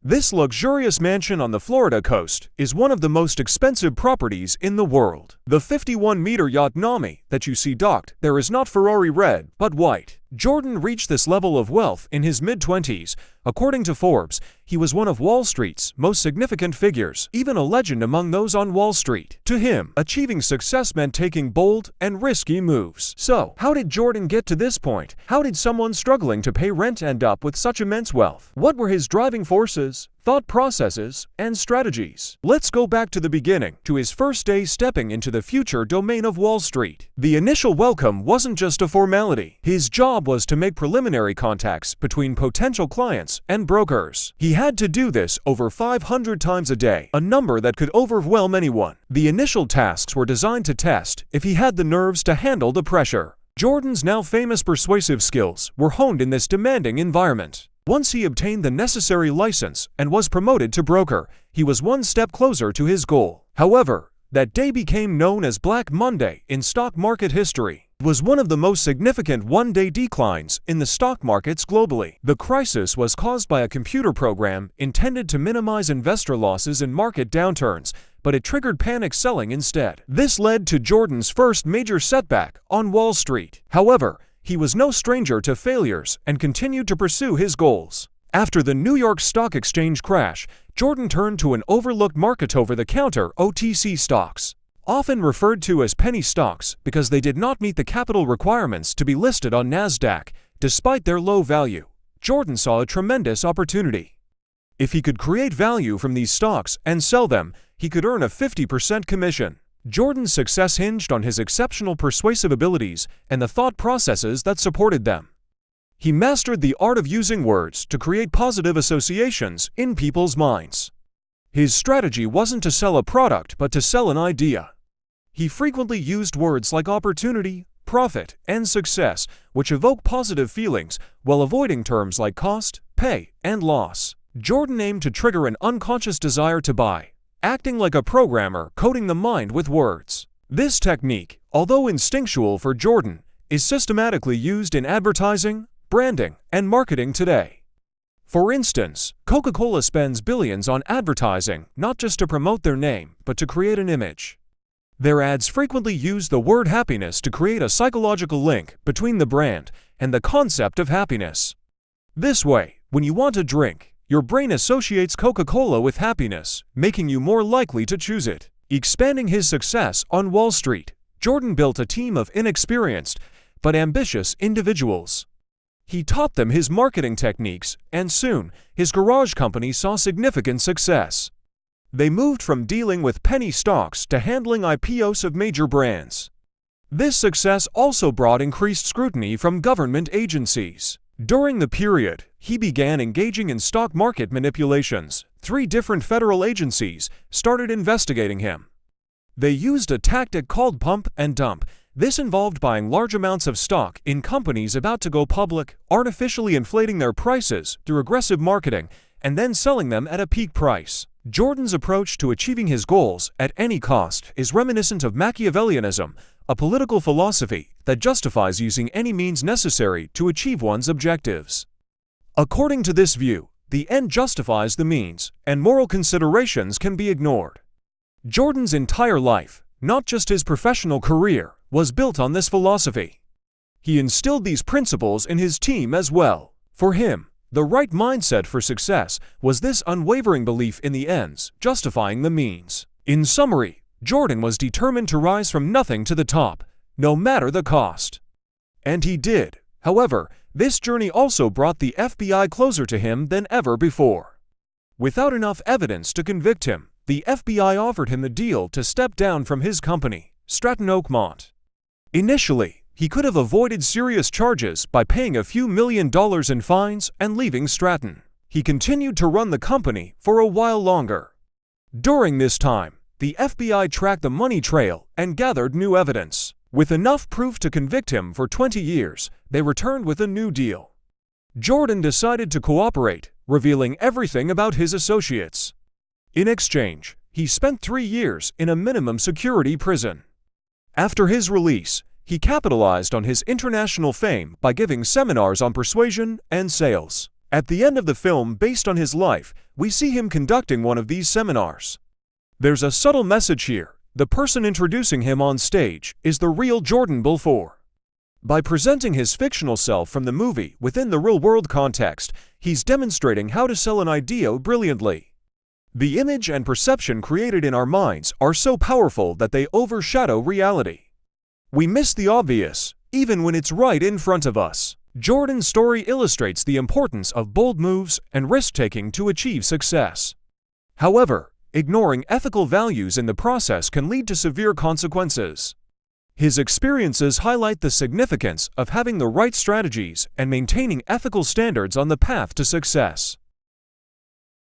This luxurious mansion on the Florida coast is one of the most expensive properties in the world. The 51-meter yacht Nami that you see docked there is not Ferrari red, but white. Jordan reached this level of wealth in his mid-20s. According to Forbes, he was one of Wall Street's most significant figures, even a legend among those on Wall Street. To him, achieving success meant taking bold and risky moves. So, how did Jordan get to this point? How did someone struggling to pay rent end up with such immense wealth? What were his driving forces, thought processes, and strategies? Let's go back to the beginning, to his first day stepping into the future domain of Wall Street. The initial welcome wasn't just a formality. His job was to make preliminary contacts between potential clients and brokers. He had to do this over 500 times a day, a number that could overwhelm anyone. The initial tasks were designed to test if he had the nerves to handle the pressure. Jordan's now famous persuasive skills were honed in this demanding environment. Once he obtained the necessary license and was promoted to broker, he was one step closer to his goal. However, that day became known as Black Monday in stock market history. It was one of the most significant one-day declines in the stock markets globally. The crisis was caused by a computer program intended to minimize investor losses in market downturns, but it triggered panic selling instead. This led to Jordan's first major setback on Wall Street. However, he was no stranger to failures and continued to pursue his goals. After the New York Stock Exchange crash, Jordan turned to an overlooked market over-the-counter OTC stocks, often referred to as penny stocks because they did not meet the capital requirements to be listed on NASDAQ. Despite their low value, Jordan saw a tremendous opportunity. If he could create value from these stocks and sell them, he could earn a 50% commission. Jordan's success hinged on his exceptional persuasive abilities and the thought processes that supported them. He mastered the art of using words to create positive associations in people's minds. His strategy wasn't to sell a product but to sell an idea. He frequently used words like opportunity, profit, and success, which evoke positive feelings, while avoiding terms like cost, pay, and loss. Jordan aimed to trigger an unconscious desire to buy, acting like a programmer coding the mind with words. This technique, although instinctual for Jordan, is systematically used in advertising, branding, and marketing today. For instance, Coca-Cola spends billions on advertising, not just to promote their name, but to create an image. Their ads frequently use the word happiness to create a psychological link between the brand and the concept of happiness. This way, when you want a drink, your brain associates Coca-Cola with happiness, making you more likely to choose it. Expanding his success on Wall Street, Jordan built a team of inexperienced but ambitious individuals. He taught them his marketing techniques, and soon, his garage company saw significant success. They moved from dealing with penny stocks to handling IPOs of major brands. This success also brought increased scrutiny from government agencies. During the period, he began engaging in stock market manipulations. 3 different federal agencies started investigating him. They used a tactic called pump and dump. This involved buying large amounts of stock in companies about to go public, artificially inflating their prices through aggressive marketing, and then selling them at a peak price. Jordan's approach to achieving his goals at any cost is reminiscent of Machiavellianism, a political philosophy that justifies using any means necessary to achieve one's objectives. According to this view, the end justifies the means, and moral considerations can be ignored. Jordan's entire life, not just his professional career, was built on this philosophy. He instilled these principles in his team as well. For him, the right mindset for success was this unwavering belief in the ends justifying the means. In summary, Jordan was determined to rise from nothing to the top, no matter the cost. And he did. However, this journey also brought the FBI closer to him than ever before. Without enough evidence to convict him, the FBI offered him the deal to step down from his company, Stratton Oakmont. Initially, he could have avoided serious charges by paying a few $1,000,000 in fines and leaving Stratton. He continued to run the company for a while longer. During this time, the FBI tracked the money trail and gathered new evidence. With enough proof to convict him for 20 years, they returned with a new deal. Jordan decided to cooperate, revealing everything about his associates. In exchange, he spent 3 years in a minimum security prison. After his release, he capitalized on his international fame by giving seminars on persuasion and sales. At the end of the film, based on his life, we see him conducting one of these seminars. There's a subtle message here. The person introducing him on stage is the real Jordan Belfort. By presenting his fictional self from the movie within the real-world context, he's demonstrating how to sell an idea brilliantly. The image and perception created in our minds are so powerful that they overshadow reality. We miss the obvious, even when it's right in front of us. Jordan's story illustrates the importance of bold moves and risk-taking to achieve success. However, ignoring ethical values in the process can lead to severe consequences. His experiences highlight the significance of having the right strategies and maintaining ethical standards on the path to success.